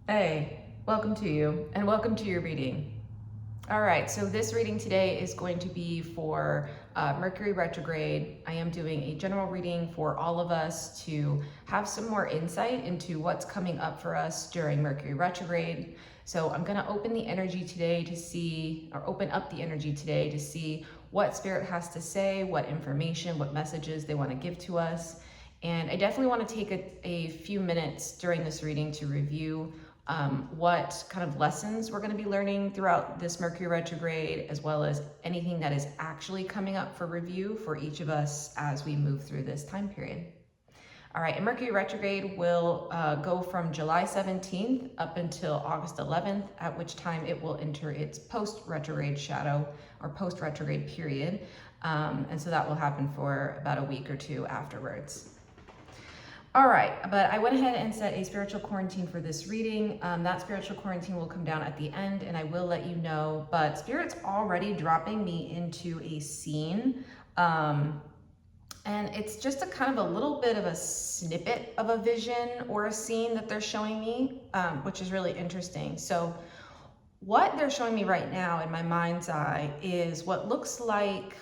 Hey, welcome to you and welcome to your reading. All right, so this reading today is going to be for Mercury retrograde. I am doing a general reading for all of us to have some more insight into what's coming up for us during Mercury retrograde. So I'm going to open the energy today to see, or open up the energy today to see what Spirit has to say, what information, what messages they want to give to us. And I definitely want to take a few minutes during this reading to review what kind of lessons we're going to be learning throughout this Mercury retrograde, as well as anything that is actually coming up for review for each of us as we move through this time period. All right, and Mercury retrograde will go from July 17th up until August 11th, at which time it will enter its post-retrograde shadow or post-retrograde period. And so that will happen for about a week or two afterwards. All right, but I went ahead and set a spiritual quarantine for this reading. That spiritual quarantine will come down at the end and I will let you know, but Spirit's already dropping me into a scene. And it's just a kind of a little bit of a snippet of a vision or a scene that they're showing me, which is really interesting. So what they're showing me right now in my mind's eye is what looks like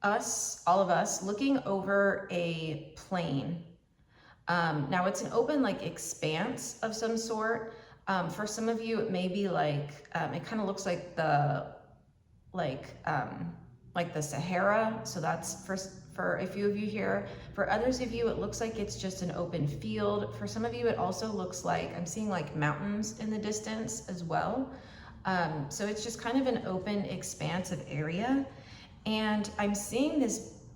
us, all of us, looking over a plain. Now it's an open like expanse of some sort. For some of you, it may be like, it kind of looks like the Sahara. So that's for a few of you here. For others of you, it looks like it's just an open field. For some of you, it also looks like, I'm seeing like mountains in the distance as well. So it's just kind of an open expansive area. And I'm seeing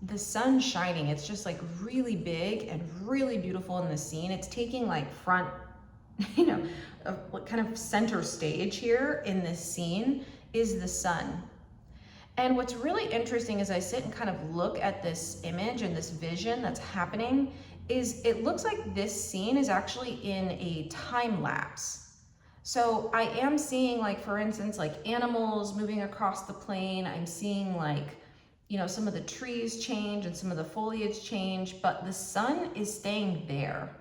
the sun shining. It's just like really big and really beautiful in the scene. It's taking like front, kind of center stage here in this scene is the sun. And what's really interesting as I sit and kind of look at this image and this vision that's happening is it looks like this scene is actually in a time lapse. So I am seeing like, for instance, like animals moving across the plain. I'm seeing like, some of the trees change and some of the foliage change, but the sun is staying there,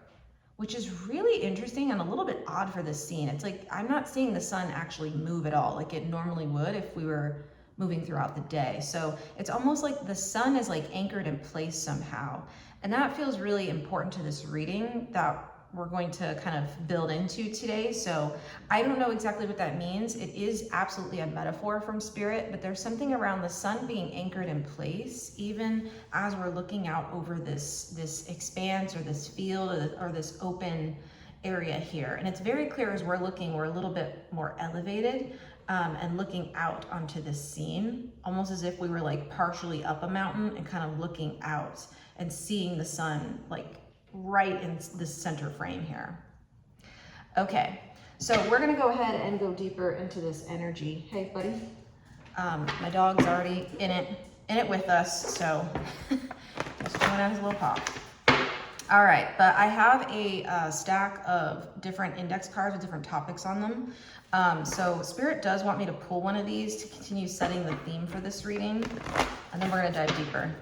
which is really interesting and a little bit odd for this scene. It's like, I'm not seeing the sun actually move at all, like it normally would if we were moving throughout the day. So it's almost like the sun is like anchored in place somehow. And that feels really important to this reading that we're going to kind of build into today. So I don't know exactly what that means. It is absolutely a metaphor from Spirit, but there's something around the sun being anchored in place, even as we're looking out over this expanse or this field or this open area here. And it's very clear as we're a little bit more elevated and looking out onto this scene, almost as if we were like partially up a mountain and kind of looking out and seeing the sun like right in this center frame here. Okay, so we're gonna go ahead and go deeper into this energy. Hey, buddy. My dog's already in it with us, so just going out his little paw. All right, but I have a stack of different index cards with different topics on them. So Spirit does want me to pull one of these to continue setting the theme for this reading, and then we're gonna dive deeper.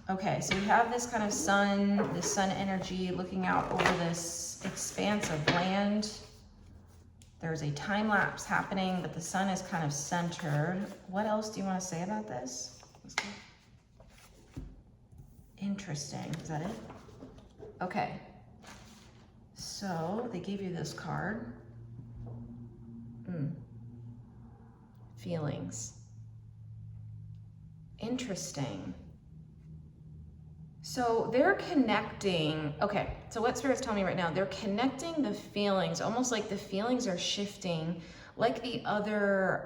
Okay, so we have this kind of this sun energy looking out over this expanse of land. There's a time lapse happening, but the sun is kind of centered. What else do you want to say about this? Interesting, is that it? Okay, so they gave you this card. Feelings. Interesting. So they're connecting, okay, so what Spirit's telling me right now, they're connecting the feelings, almost like the feelings are shifting, like the other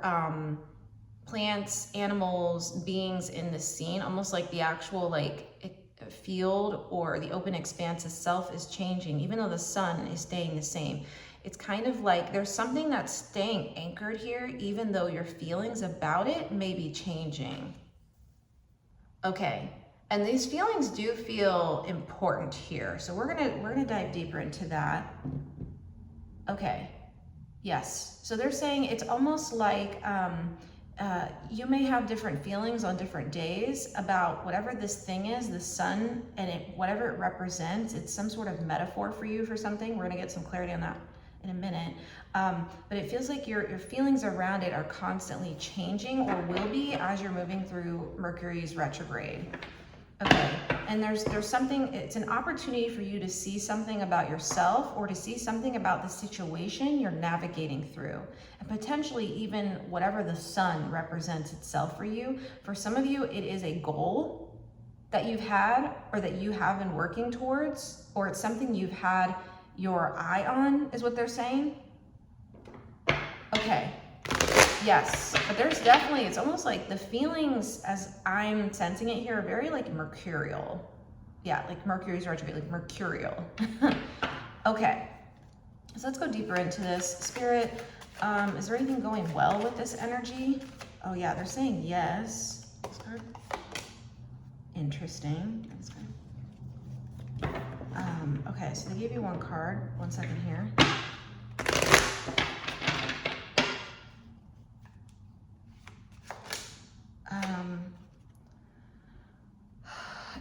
plants, animals, beings in the scene, almost like the actual field or the open expanse itself is changing, even though the sun is staying the same. It's kind of like there's something that's staying anchored here, even though your feelings about it may be changing. Okay. And these feelings do feel important here. So we're gonna dive deeper into that. Okay, yes. So they're saying it's almost like you may have different feelings on different days about whatever this thing is, the sun, and whatever it represents. It's some sort of metaphor for you for something. We're gonna get some clarity on that in a minute. But it feels like your feelings around it are constantly changing, or will be, as you're moving through Mercury's retrograde. Okay, and there's something, it's an opportunity for you to see something about yourself, or to see something about the situation you're navigating through. And potentially even whatever the sun represents itself for you. For some of you, it is a goal that you've had, or that you have been working towards, or it's something you've had your eye on, is what they're saying. Okay. Yes, but there's definitely, it's almost like the feelings, as I'm sensing it here, are very like mercurial. Yeah, like Mercury's retrograde, like mercurial. Okay, so let's go deeper into this. Spirit, is there anything going well with this energy? Oh yeah, they're saying yes. This card. Interesting. This card. Okay, so they gave you one card. 1 second here.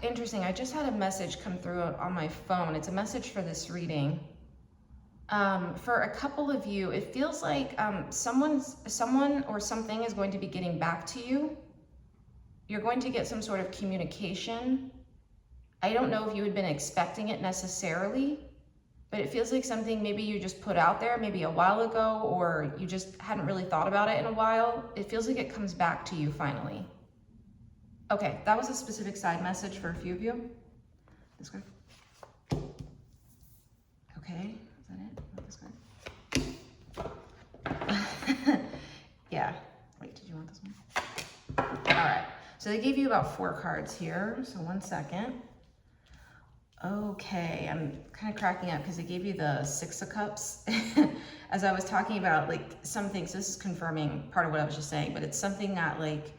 Interesting. I just had a message come through on my phone. It's a message for this reading. For a couple of you, it feels like someone or something is going to be getting back to you. You're going to get some sort of communication. I don't know if you had been expecting it necessarily, but it feels like something maybe you just put out there maybe a while ago, or you just hadn't really thought about it in a while. It feels like it comes back to you finally. Okay, that was a specific side message for a few of you. This card. Okay, is that it? Not this card. Yeah. Wait, did you want this one? All right. So they gave you about 4 cards here. So 1 second. Okay, I'm kind of cracking up because they gave you the 6 of Cups. As I was talking about, like, some things, this is confirming part of what I was just saying, but it's something that, like,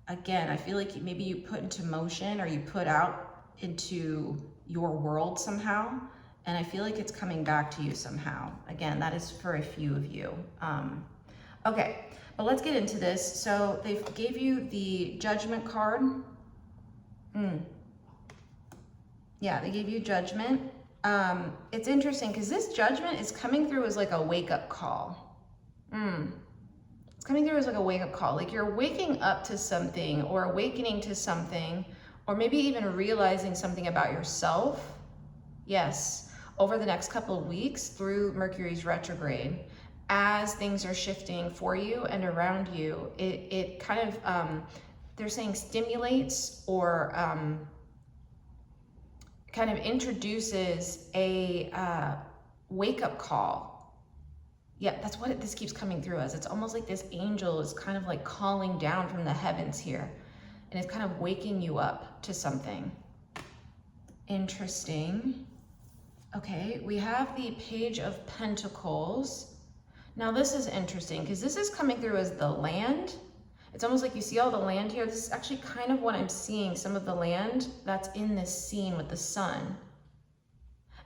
again, I feel like maybe you put into motion, or you put out into your world somehow, and I feel like it's coming back to you somehow. Again, that is for a few of you. Okay, but let's get into this. So they gave you the Judgment card. Yeah, they gave you Judgment. It's interesting because this Judgment is coming through as like a wake-up call. It's coming through as like a wake-up call, like you're waking up to something, or awakening to something, or maybe even realizing something about yourself. Yes, over the next couple of weeks through Mercury's retrograde, as things are shifting for you and around you, it kind of, they're saying stimulates, or kind of introduces a wake-up call. Yeah, that's what this keeps coming through as. It's almost like this angel is kind of like calling down from the heavens here, and it's kind of waking you up to something. Interesting. Okay, we have the Page of Pentacles. Now this is interesting because this is coming through as the land. It's almost like you see all the land here. This is actually kind of what I'm seeing, some of the land that's in this scene with the sun.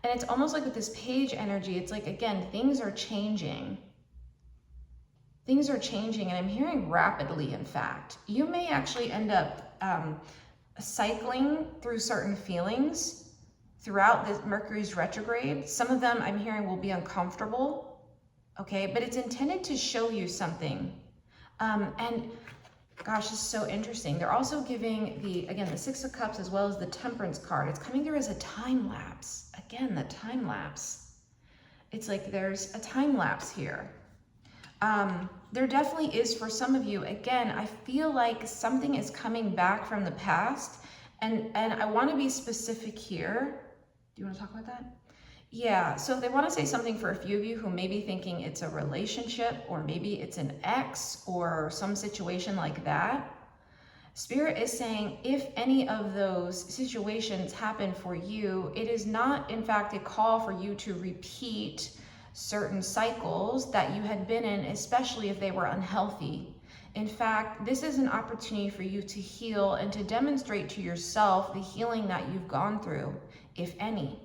And it's almost like with this page energy, it's like, again, things are changing. Things are changing, and I'm hearing rapidly, in fact. You may actually end up cycling through certain feelings throughout this Mercury's retrograde. Some of them I'm hearing will be uncomfortable, okay? But it's intended to show you something. And gosh, this is so interesting. They're also giving the 6 of Cups as well as the Temperance card. It's coming through as a time lapse. Again, the time lapse. It's like there's a time lapse here. There definitely is for some of you. Again, I feel like something is coming back from the past, and I want to be specific here. Do you want to talk about that? Yeah, so if they want to say something for a few of you who may be thinking it's a relationship, or maybe it's an ex, or some situation like that, Spirit is saying if any of those situations happen for you, it is not, in fact, a call for you to repeat certain cycles that you had been in, especially if they were unhealthy. In fact, this is an opportunity for you to heal and to demonstrate to yourself the healing that you've gone through, if any.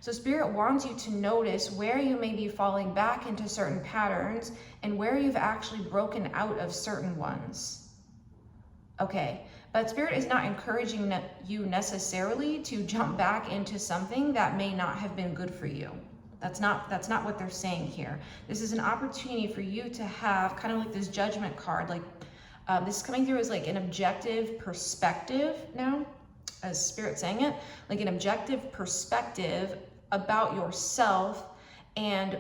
So Spirit wants you to notice where you may be falling back into certain patterns and where you've actually broken out of certain ones. Okay, but Spirit is not encouraging you necessarily to jump back into something that may not have been good for you. That's not what they're saying here. This is an opportunity for you to have kind of like this judgment card, like this is coming through as like an objective perspective now, as Spirit's saying it, like an objective perspective about yourself. And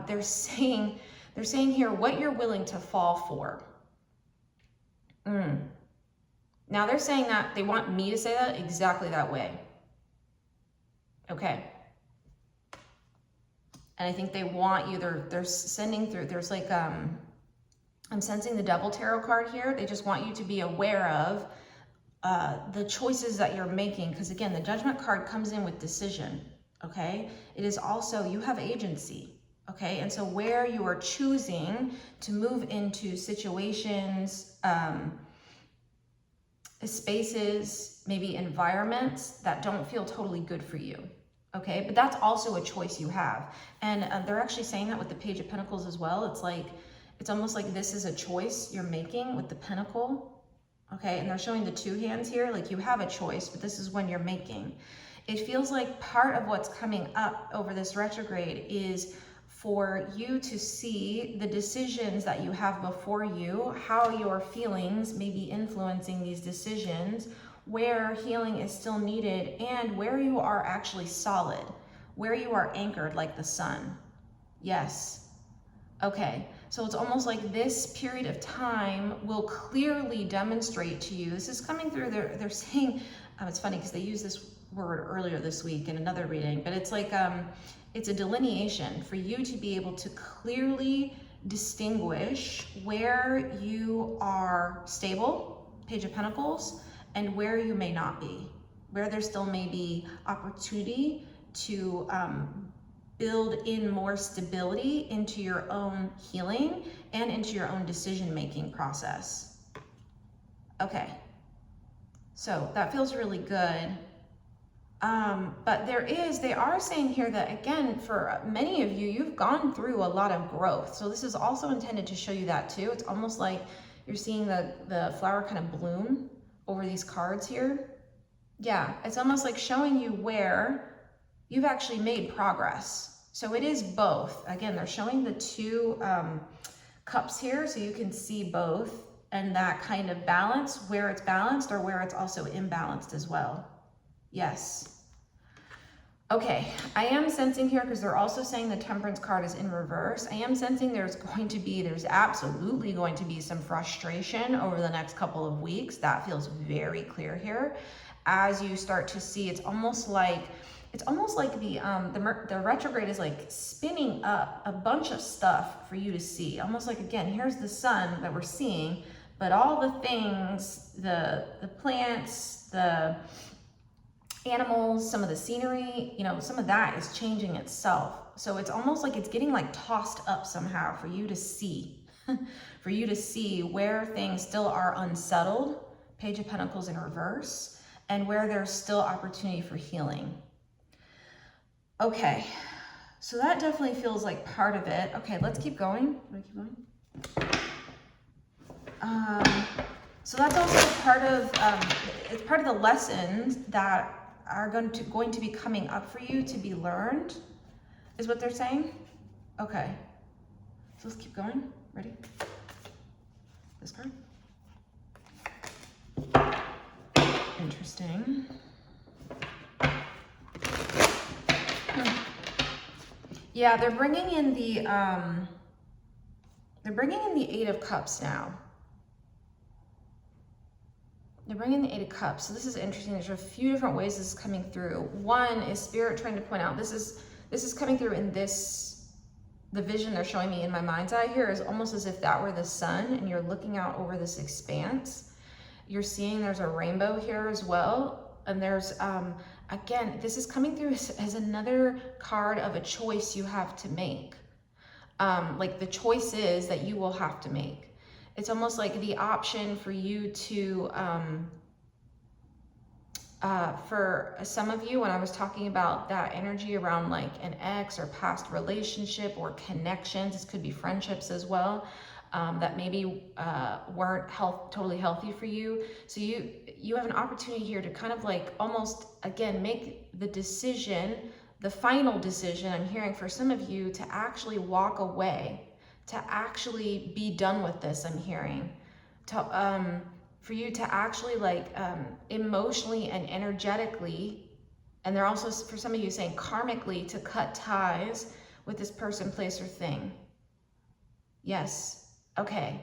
they're saying here what you're willing to fall for. Now they're saying that they want me to say that exactly that way. Okay. And I think they want you, they're sending through, there's like, I'm sensing the Devil Tarot card here. They just want you to be aware of the choices that you're making. Because again, the Judgment card comes in with decision, okay? It is also, you have agency, okay? And so where you are choosing to move into situations, spaces, maybe environments that don't feel totally good for you. Okay, but that's also a choice you have. And they're actually saying that with the Page of Pentacles as well. It's like, it's almost like this is a choice you're making with the Pentacle. Okay, and they're showing the two hands here, like you have a choice, but this is when you're making. It feels like part of what's coming up over this retrograde is for you to see the decisions that you have before you, how your feelings may be influencing these decisions, where healing is still needed, and where you are actually solid, where you are anchored like the sun. Yes. Okay, so it's almost like this period of time will clearly demonstrate to you, this is coming through, they're saying, it's funny because they used this word earlier this week in another reading, but it's like, it's a delineation for you to be able to clearly distinguish where you are stable, Page of Pentacles, and where you may not be, where there still may be opportunity to build in more stability into your own healing and into your own decision-making process. Okay, so that feels really good. But they are saying here that, again, for many of you, you've gone through a lot of growth. So this is also intended to show you that too. It's almost like you're seeing the flower kind of bloom over these cards here. Yeah, it's almost like showing you where you've actually made progress. So it is both. Again, they're showing the two cups here, so you can see both, and that kind of balance, where it's balanced or where it's also imbalanced as well. Yes. Okay, I am sensing here, because they're also saying the Temperance card is in reverse. I am sensing there's absolutely going to be some frustration over the next couple of weeks. That feels very clear here. As you start to see, it's almost like the retrograde is like spinning up a bunch of stuff for you to see. Almost like, again, here's the sun that we're seeing, but all the things, the plants, the animals, some of the scenery, some of that is changing itself. So it's almost like it's getting like tossed up somehow for you to see, for you to see where things still are unsettled, Page of Pentacles in reverse, and where there's still opportunity for healing. Okay, so that definitely feels like part of it. Okay, let's keep going. So that's also part of, it's part of the lessons that are going to be coming up for you to be learned, is what they're saying. Okay, so let's keep going. Ready? This card. Interesting. Yeah, they're bringing in the Eight of Cups now. They're bringing the Eight of Cups. So this is interesting. There's a few different ways this is coming through. One is Spirit trying to point out, this is coming through in the vision they're showing me in my mind's eye here is almost as if that were the sun and you're looking out over this expanse. You're seeing there's a rainbow here as well. And there's, again, this is coming through as another card of a choice you have to make. Like the choices that you will have to make. It's almost like the option for you to, for some of you, when I was talking about that energy around like an ex or past relationship or connections, this could be friendships as well, that maybe weren't totally healthy for you. So you have an opportunity here to kind of like almost, again, make the decision the final decision I'm hearing for some of you to actually walk away, to actually be done with this. I'm hearing for you to actually like emotionally and energetically, and they're also for some of you saying karmically, to cut ties with this person, place, or thing. Yes. Okay.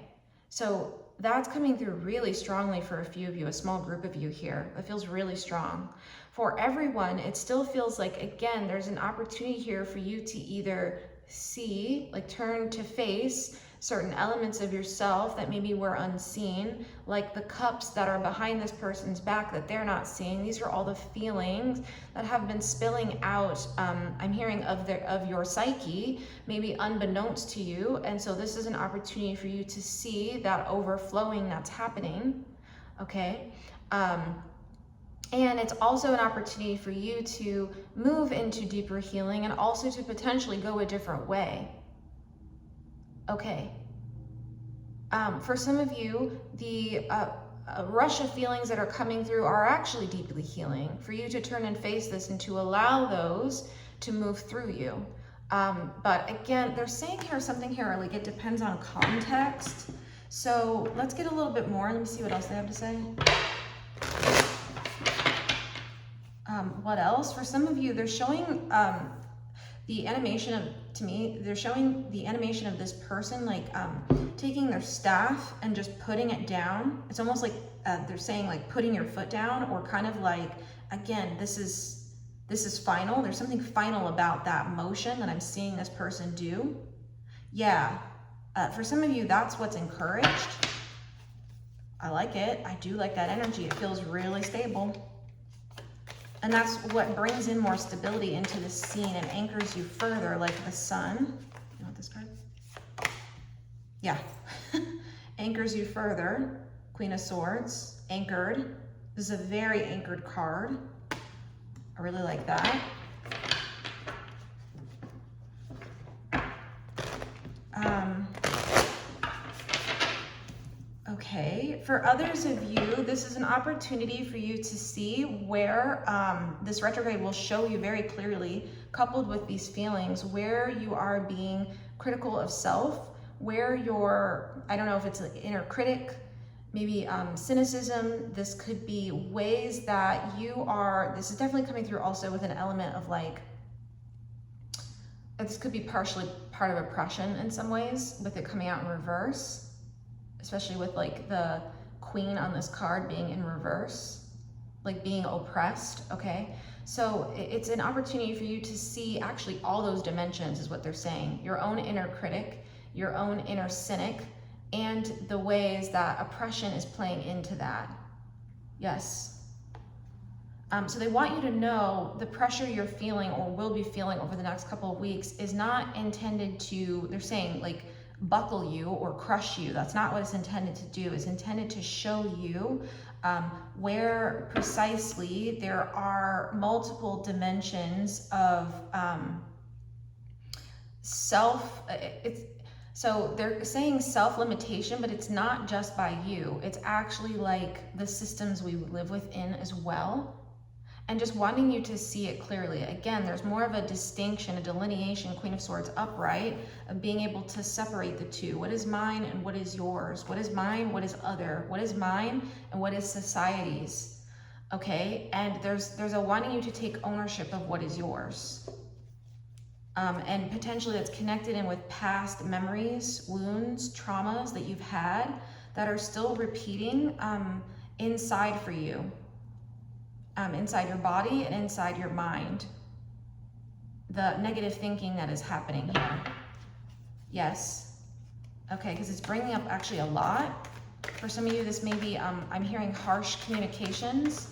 So that's coming through really strongly for a few of you, a small group of you here. That feels really strong. For everyone, it still feels like, again, there's an opportunity here for you to either see, like turn to face certain elements of yourself that maybe were unseen, like the cups that are behind this person's back that they're not seeing. These are all the feelings that have been spilling out, I'm hearing, of your psyche, maybe unbeknownst to you. And so this is an opportunity for you to see that overflowing that's happening, okay? And it's also an opportunity for you to move into deeper healing and also to potentially go a different way. Okay. For some of you, the rush of feelings that are coming through are actually deeply healing for you to turn and face this and to allow those to move through you. But again, they're saying here something here, like it depends on context. So let's get a little bit more. Let me see what else they have to say. What else? For some of you, they're showing the animation of, to me, they're showing the animation of this person like taking their staff and just putting it down. It's almost like they're saying like putting your foot down, or kind of like, again, this is final. There's something final about that motion that I'm seeing this person do. Yeah, for some of you, that's what's encouraged. I like it. I do like that energy. It feels really stable. And that's what brings in more stability into the scene and anchors you further, like the sun. You want this card? Yeah. Anchors you further. Queen of Swords, anchored. This is a very anchored card. I really like that. Okay, for others of you, this is an opportunity for you to see where this retrograde will show you very clearly, coupled with these feelings, where you are being critical of self, where you're, I don't know if it's an inner critic, maybe cynicism. This could be ways that you are, this is definitely coming through also with an element of like, this could be partially part of oppression in some ways, with it coming out in reverse. Especially with like the queen on this card being in reverse, like being oppressed, okay? So it's an opportunity for you to see actually all those dimensions is what they're saying. Your own inner critic, your own inner cynic, and the ways that oppression is playing into that. Yes. So they want you to know the pressure you're feeling or will be feeling over the next couple of weeks is not intended to, they're saying like, buckle you or crush you. That's not what it's intended to do. It's intended to show you where precisely there are multiple dimensions of self. So they're saying self-limitation, but it's not just by you. It's actually like the systems we live within as well. And just wanting you to see it clearly. Again, there's more of a distinction, a delineation, Queen of Swords upright, of being able to separate the two. What is mine and what is yours? What is mine? What is other? What is mine and what is society's? Okay, and there's a wanting you to take ownership of what is yours. And potentially that's connected in with past memories, wounds, traumas that you've had that are still repeating inside for you. Inside your body and inside your mind. The negative thinking that is happening here. Yes. Okay, because it's bringing up actually a lot. For some of you, this may be, I'm hearing harsh communications,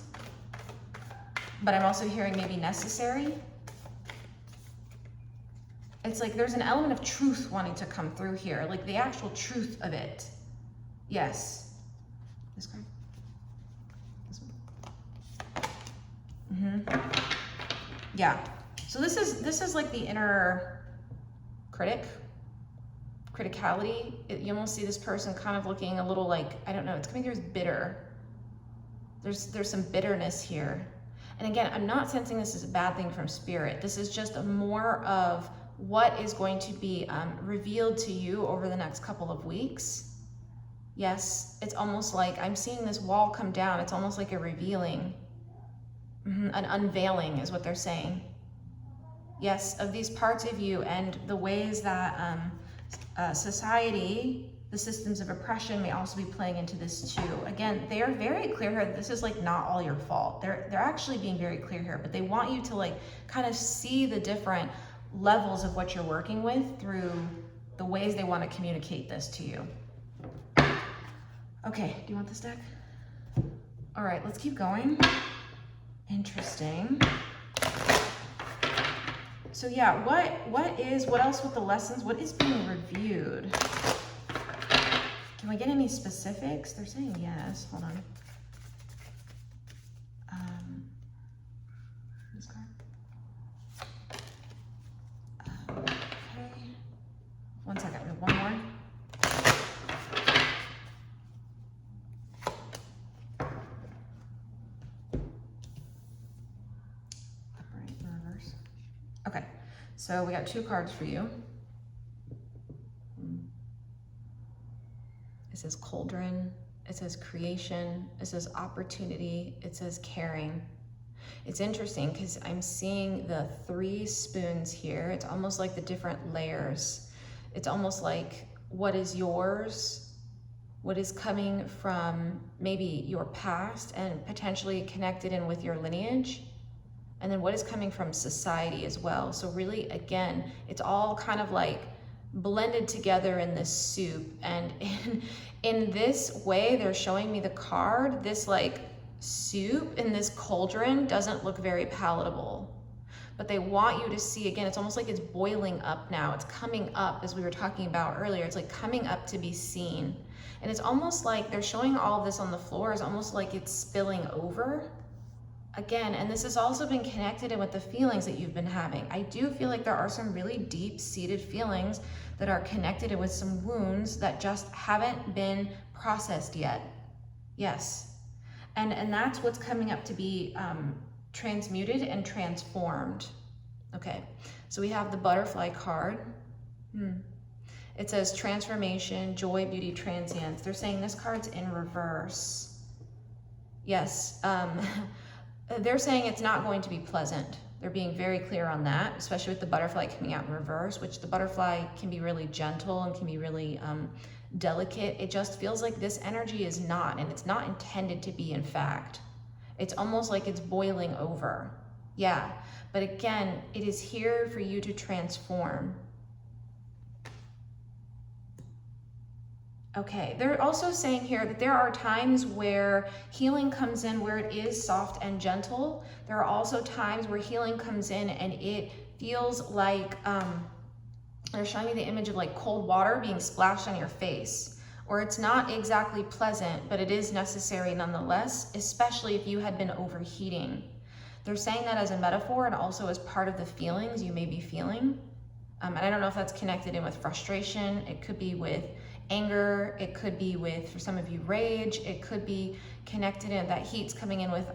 but I'm also hearing maybe necessary. It's like there's an element of truth wanting to come through here, like the actual truth of it. Yes. This card. Yeah, so this is like the inner critic, criticality. You almost see this person kind of looking a little like, I don't know, it's coming through as bitter. There's some bitterness here. And again, I'm not sensing this as a bad thing from spirit. This is just more of what is going to be revealed to you over the next couple of weeks. Yes, it's almost like I'm seeing this wall come down. It's almost like a revealing, an unveiling is what they're saying. Yes, of these parts of you and the ways that society, the systems of oppression may also be playing into this too. Again, they are very clear here that this is like not all your fault. They're actually being very clear here, but they want you to like kind of see the different levels of what you're working with through the ways they want to communicate this to you. Okay, do you want this deck? All right, let's keep going. Interesting. So yeah, what else with the lessons? What is being reviewed? Can we get any specifics? They're saying yes. Hold on. This card. Okay. One second. We have one more. Upright and reverse. Okay. So we got 2 cards for you. It says cauldron, it says creation, it says opportunity, it says caring. It's interesting because I'm seeing the 3 spoons here. It's almost like the different layers. It's almost like what is yours, what is coming from maybe your past and potentially connected in with your lineage, and then what is coming from society as well. So really, again, it's all kind of like blended together in this soup. And in this way, they're showing me the card, this like soup in this cauldron doesn't look very palatable. But they want you to see, again, it's almost like it's boiling up now. It's coming up, as we were talking about earlier. It's like coming up to be seen. And it's almost like they're showing all of this on the floor. It's almost like it's spilling over. Again, and this has also been connected in with the feelings that you've been having. I do feel like there are some really deep-seated feelings that are connected in with some wounds that just haven't been processed yet. Yes. And that's what's coming up to be transmuted and transformed. Okay, so we have the butterfly card. It says transformation, joy, beauty, transience. They're saying this card's in reverse. Yes. They're saying it's not going to be pleasant. They're being very clear on that, especially with the butterfly coming out in reverse, which the butterfly can be really gentle and can be really delicate. It just feels like this energy is not, and it's not intended to be, in fact. It's almost like it's boiling over. Yeah, but again, it is here for you to transform. Okay, they're also saying here that there are times where healing comes in where it is soft and gentle. There are also times where healing comes in and it feels like, they're showing me the image of like cold water being splashed on your face, or it's not exactly pleasant, but it is necessary nonetheless, especially if you had been overheating. They're saying that as a metaphor and also as part of the feelings you may be feeling. And I don't know if that's connected in with frustration. It could be with anger, it could be with, for some of you, rage, it could be connected in that heat's coming in with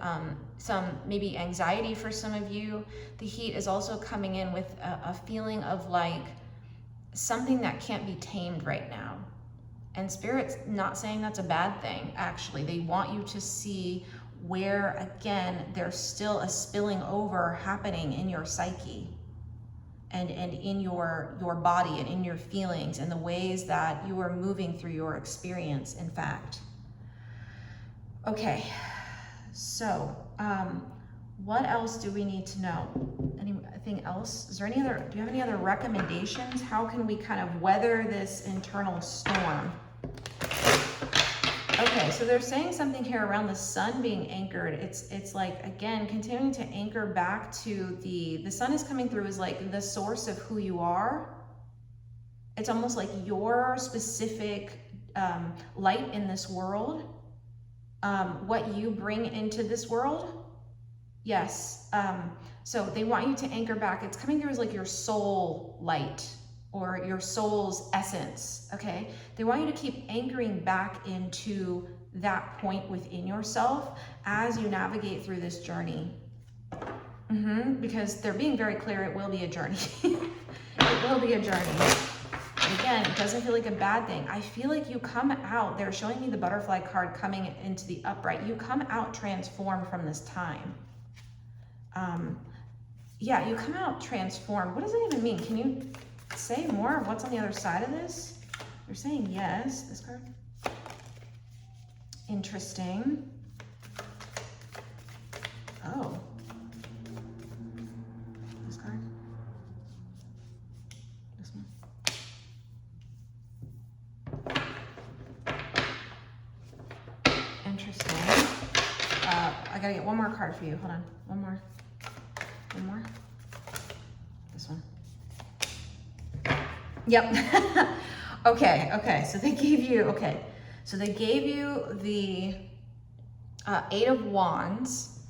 some maybe anxiety for some of you. The heat is also coming in with a feeling of like something that can't be tamed right now. And Spirit's not saying that's a bad thing, actually. They want you to see where, again, there's still a spilling over happening in your psyche. And in your body and in your feelings and the ways that you are moving through your experience, in fact. Okay, so what else do we need to know? Anything else? Is there any other, do you have any other recommendations? How can we kind of weather this internal storm? Okay, so they're saying something here around the sun being anchored. It's like, again, continuing to anchor back to the sun is coming through as like the source of who you are. It's almost like your specific light in this world, what you bring into this world. Yes, so they want you to anchor back. It's coming through as like your soul light, or your soul's essence, okay? They want you to keep anchoring back into that point within yourself as you navigate through this journey. Because they're being very clear, it will be a journey. It will be a journey. And again, it doesn't feel like a bad thing. I feel like you come out, they're showing me the butterfly card coming into the upright. You come out transformed from this time. Yeah, you come out transformed. What does that even mean? Can you say more of what's on the other side of this? They're saying yes, this card. Interesting. Oh. This card. This one. Interesting. I gotta get one more card for you. Hold on. One more. One more. This one. Yep. Okay. So they gave you, So they gave you the 8 of Wands.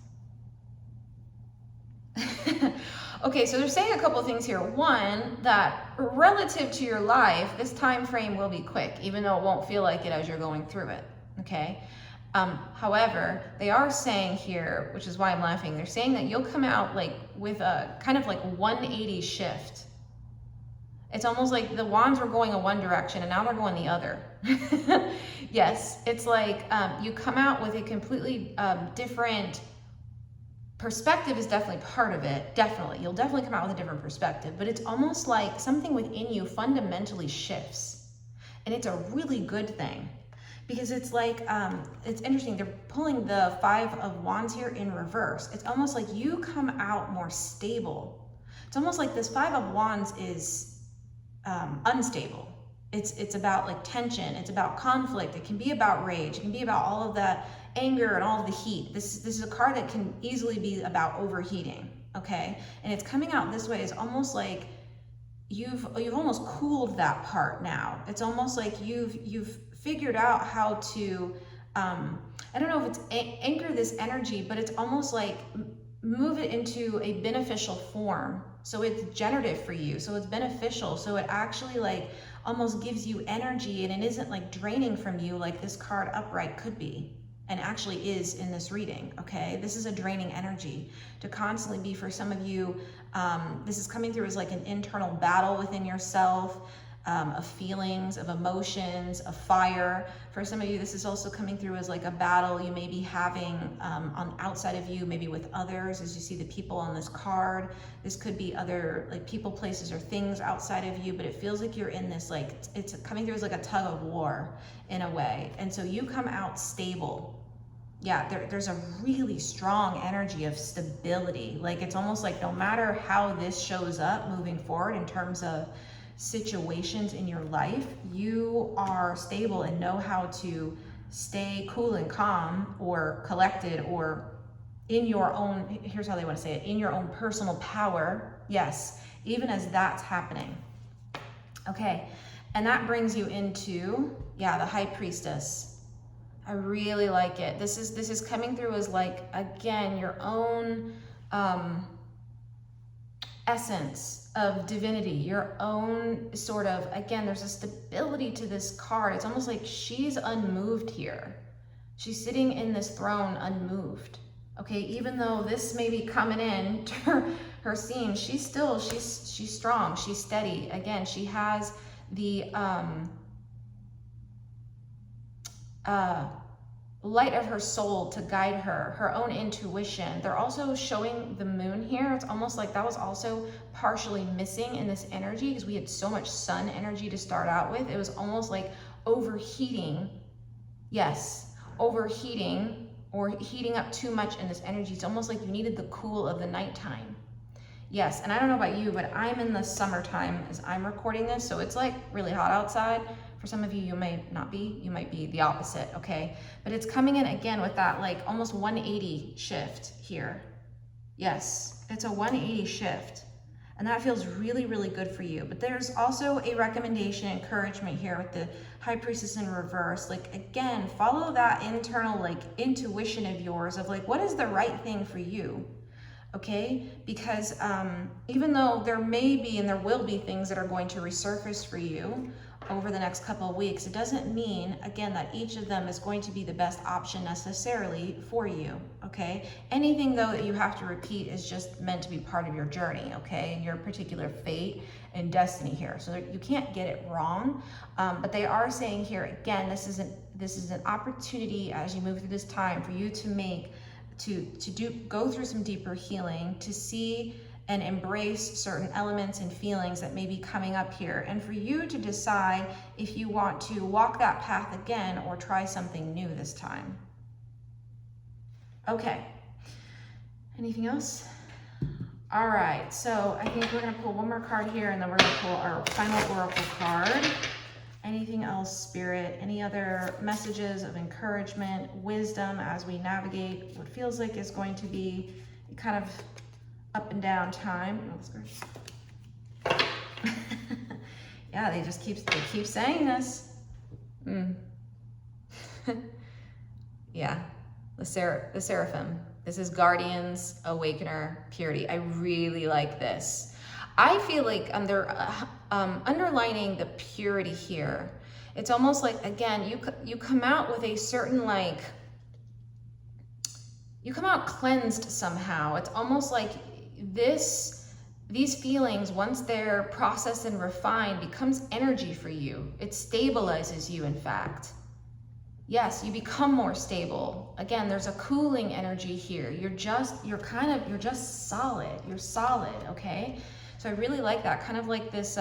Okay, so they're saying a couple things here. One, that relative to your life, this time frame will be quick, even though it won't feel like it as you're going through it, okay? However, they are saying here, which is why I'm laughing, they're saying that you'll come out like with a kind of like 180 shift. It's almost like the wands were going in one direction and now they're going the other. Yes, it's like you come out with a completely different perspective is definitely part of it. Definitely. You'll definitely come out with a different perspective, but it's almost like something within you fundamentally shifts. And it's a really good thing. Because it's like, it's interesting, they're pulling the 5 of Wands here in reverse. It's almost like you come out more stable. It's almost like this 5 of Wands is unstable. It's about like tension, it's about conflict, it can be about rage, it can be about all of that anger and all of the heat. This is a card that can easily be about overheating, okay? And it's coming out this way. It's almost like you've almost cooled that part now. It's almost like you've figured out how to, I don't know if it's anchor this energy, but it's almost like move it into a beneficial form. So it's generative for you. So it's beneficial. So it actually like almost gives you energy and it isn't like draining from you like this card upright could be and actually is in this reading, okay? This is a draining energy to constantly be for some of you. This is coming through as like an internal battle within yourself, of feelings, of emotions, of fire. For some of you, this is also coming through as like a battle you may be having on outside of you, maybe with others, as you see the people on this card. This could be other like people, places, or things outside of you, but it feels like you're in this, like, it's coming through as like a tug of war in a way. And so you come out stable. Yeah, there's a really strong energy of stability. Like it's almost like no matter how this shows up moving forward in terms of situations in your life, you are stable and know how to stay cool and calm or collected or in your own, here's how they want to say it, in your own personal power. Yes, even as that's happening. Okay, and that brings you into, yeah, the High Priestess. I really like it. This is coming through as like, again, your own essence of divinity, your own sort of, again, there's a stability to this card. It's almost like she's unmoved here. She's sitting in this throne unmoved. Okay, even though this may be coming in to her scene, she's strong, she's steady. Again, she has the light of her soul to guide her, her own intuition. They're also showing the moon here. It's almost like that was also partially missing in this energy because we had so much sun energy to start out with. It was almost like overheating. Yes, overheating or heating up too much in this energy. It's almost like you needed the cool of the nighttime. Yes, and I don't know about you, but I'm in the summertime as I'm recording this, so it's like really hot outside. For some of you, you may not be, you might be the opposite, okay? But it's coming in again with that like almost 180 shift here. Yes, it's a 180 shift. And that feels really, really good for you. But there's also a recommendation, encouragement here with the High Priestess in reverse. Like again, follow that internal like intuition of yours of like, what is the right thing for you? Okay, because even though there may be and there will be things that are going to resurface for you, over the next couple of weeks, it doesn't mean, again, that each of them is going to be the best option necessarily for you, okay? Anything, though, that you have to repeat is just meant to be part of your journey, okay? And your particular fate and destiny here. So you can't get it wrong, but they are saying here, again, this is an opportunity as you move through this time for you to go through some deeper healing, to see and embrace certain elements and feelings that may be coming up here, and for you to decide if you want to walk that path again or try something new this time. Okay, anything else? All right, so I think we're gonna pull one more card here, and then we're gonna pull our final oracle card. Anything else, Spirit? Any other messages of encouragement, wisdom as we navigate what feels like is going to be kind of up and down time? Yeah, they keep saying this. Yeah, the seraphim. This is guardians, awakener, purity. I really like this. I feel like they're underlining the purity here. It's almost like, again, you come out with a certain, like, you come out cleansed somehow. It's almost like these feelings, once they're processed and refined, becomes energy for you. It stabilizes you, in fact. Yes, you become more stable. Again, there's a cooling energy here. You're just solid. You're solid, okay? So I really like that, kind of like this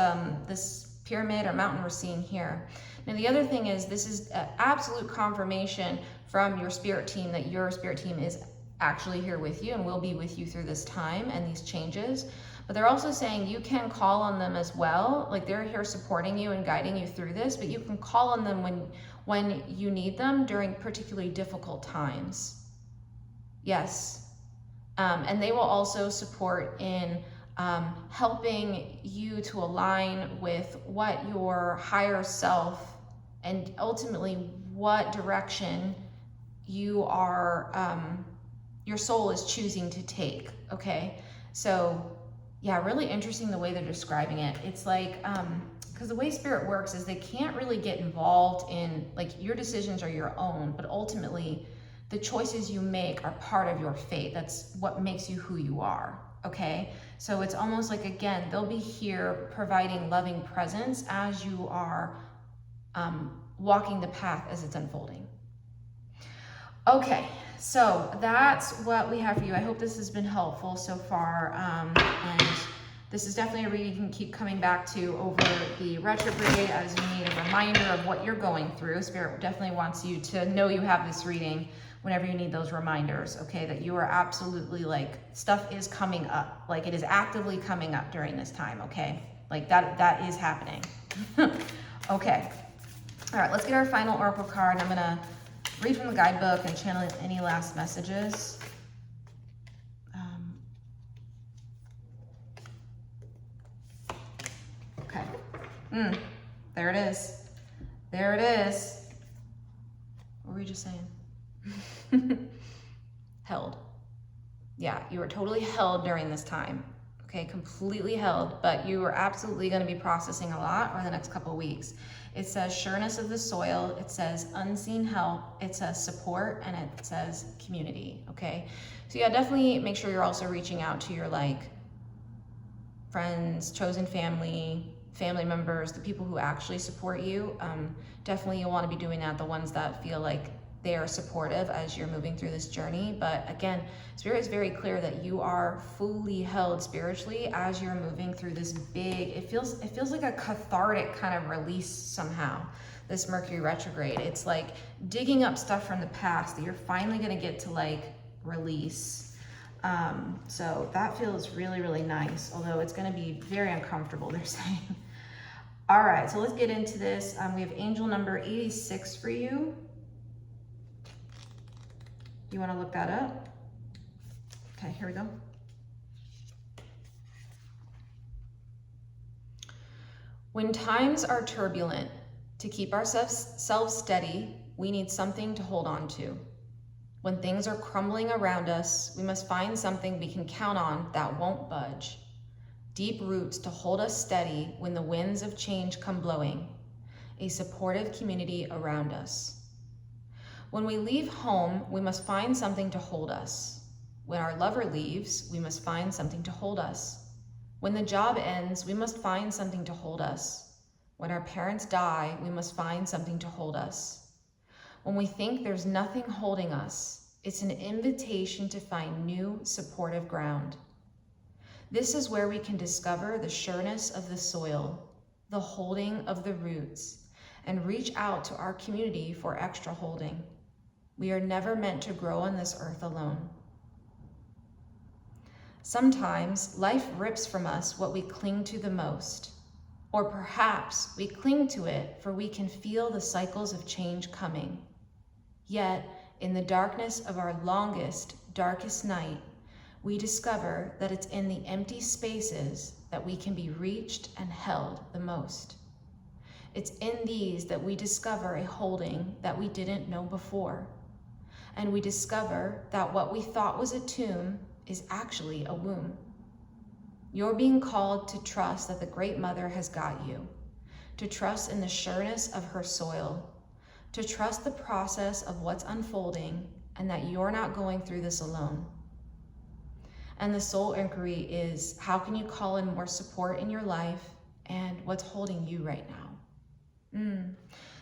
this pyramid or mountain we're seeing here. Now the other thing is, this is absolute confirmation from your spirit team that your spirit team is actually here with you and will be with you through this time and these changes. But they're also saying you can call on them as well. Like, they're here supporting you and guiding you through this, but you can call on them when you need them during particularly difficult times. Yes. And they will also support in helping you to align with what your higher self and ultimately what direction you are, your soul is choosing to take, okay? So yeah, really interesting the way they're describing it. It's like, because the way spirit works is they can't really get involved in, like, your decisions are your own, but ultimately the choices you make are part of your fate. That's what makes you who you are, okay? So it's almost like, again, they'll be here providing loving presence as you are walking the path as it's unfolding. Okay, so that's what we have for you. I hope this has been helpful so far. And this is definitely a reading you can keep coming back to over the retrograde as you need a reminder of what you're going through. Spirit definitely wants you to know you have this reading whenever you need those reminders, okay? That you are absolutely, like, stuff is coming up. Like, it is actively coming up during this time, okay? Like, that is happening. Okay. All right, let's get our final oracle card. I'm gonna read from the guidebook and channel any last messages. Okay. There it is. There it is. What were we just saying? Held. Yeah, you are totally held during this time. Okay, completely held, but you are absolutely going to be processing a lot over the next couple of weeks. It says sureness of the soil, it says unseen help, it says support, and it says community, okay? So yeah, definitely make sure you're also reaching out to your, like, friends, chosen family members, the people who actually support you. Definitely you'll want to be doing that, the ones that feel like they are supportive as you're moving through this journey. But again, Spirit is very clear that you are fully held spiritually as you're moving through this big, it feels like a cathartic kind of release somehow, this Mercury retrograde. It's like digging up stuff from the past that you're finally going to get to, like, release. So that feels really, really nice, although it's going to be very uncomfortable, they're saying. All right, so let's get into this. We have angel number 86 for you. You want to look that up? Okay, here we go. When times are turbulent, to keep ourselves steady, we need something to hold on to. When things are crumbling around us, we must find something we can count on that won't budge. Deep roots to hold us steady when the winds of change come blowing. a supportive community around us. When we leave home, we must find something to hold us. When our lover leaves, we must find something to hold us. When the job ends, we must find something to hold us. When our parents die, we must find something to hold us. When we think there's nothing holding us, it's an invitation to find new supportive ground. This is where we can discover the sureness of the soil, the holding of the roots, and reach out to our community for extra holding. We are never meant to grow on this earth alone. Sometimes life rips from us what we cling to the most, or perhaps we cling to it for we can feel the cycles of change coming. Yet, in the darkness of our longest, darkest night, we discover that it's in the empty spaces that we can be reached and held the most. It's in these that we discover a holding that we didn't know before. And we discover that what we thought was a tomb is actually a womb. You're being called to trust that the Great Mother has got you, to trust in the sureness of her soil, to trust the process of what's unfolding, and that you're not going through this alone. And the soul inquiry is, how can you call in more support in your life, and what's holding you right now?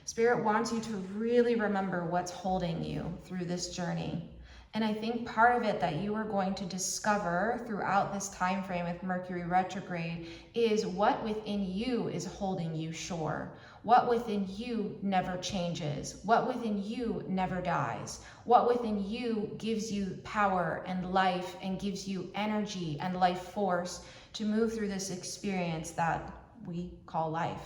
Spirit wants you to really remember what's holding you through this journey. And I think part of it that you are going to discover throughout this time frame with Mercury retrograde is what within you is holding you sure. What within you never changes. What within you never dies. What within you gives you power and life and gives you energy and life force to move through this experience that we call life.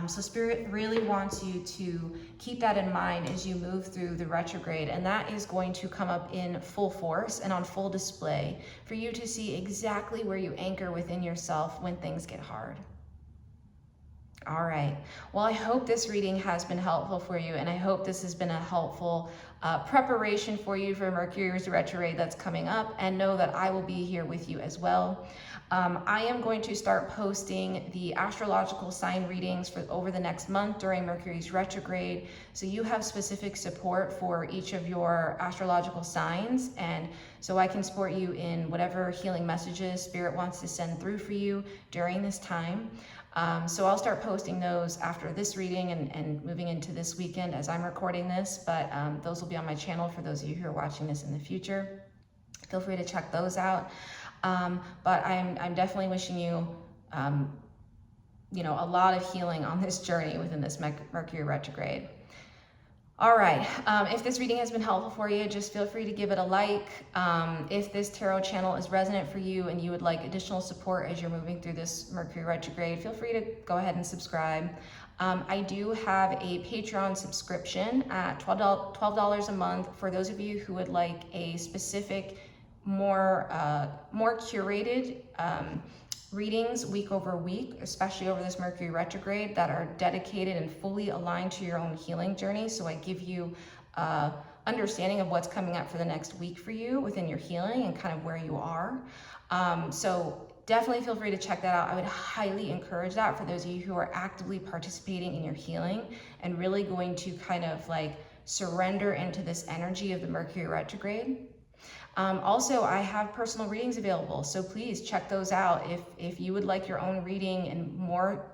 So Spirit really wants you to keep that in mind as you move through the retrograde, and that is going to come up in full force and on full display for you to see exactly where you anchor within yourself when things get hard. All right. Well, I hope this reading has been helpful for you, and I hope this has been a helpful preparation for you for Mercury's retrograde that's coming up, and know that I will be here with you as well. I am going to start posting the astrological sign readings for over the next month during Mercury's retrograde. So you have specific support for each of your astrological signs. And so I can support you in whatever healing messages Spirit wants to send through for you during this time. So I'll start posting those after this reading and moving into this weekend as I'm recording this, but those will be on my channel for those of you who are watching this in the future. Feel free to check those out. But I'm definitely wishing you, a lot of healing on this journey within this Mercury retrograde. All right, if this reading has been helpful for you, just feel free to give it a like. If this tarot channel is resonant for you and you would like additional support as you're moving through this Mercury retrograde, feel free to go ahead and subscribe. I do have a Patreon subscription at $12 a month for those of you who would like a specific, more curated readings week over week, especially over this Mercury retrograde, that are dedicated and fully aligned to your own healing journey. So I give you understanding of what's coming up for the next week for you within your healing and kind of where you are. So definitely feel free to check that out. I would highly encourage that for those of you who are actively participating in your healing and really going to kind of like surrender into this energy of the Mercury retrograde. Also, I have personal readings available, so please check those out. If you would like your own reading and more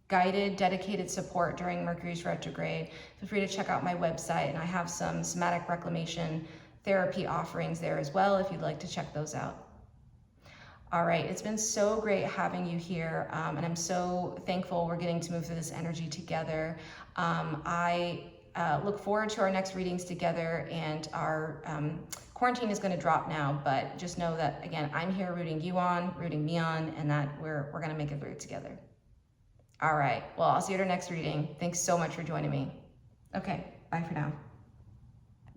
guided, dedicated support during Mercury's retrograde, feel free to check out my website, and I have some somatic reclamation therapy offerings there as well if you'd like to check those out. All right, it's been so great having you here, and I'm so thankful we're getting to move through this energy together. I look forward to our next readings together, and our quarantine is going to drop now, but just know that, again, I'm here rooting you on, rooting me on, and that we're going to make it through together. All right, well, I'll see you at our next reading. Thanks so much for joining me. Okay, bye for now.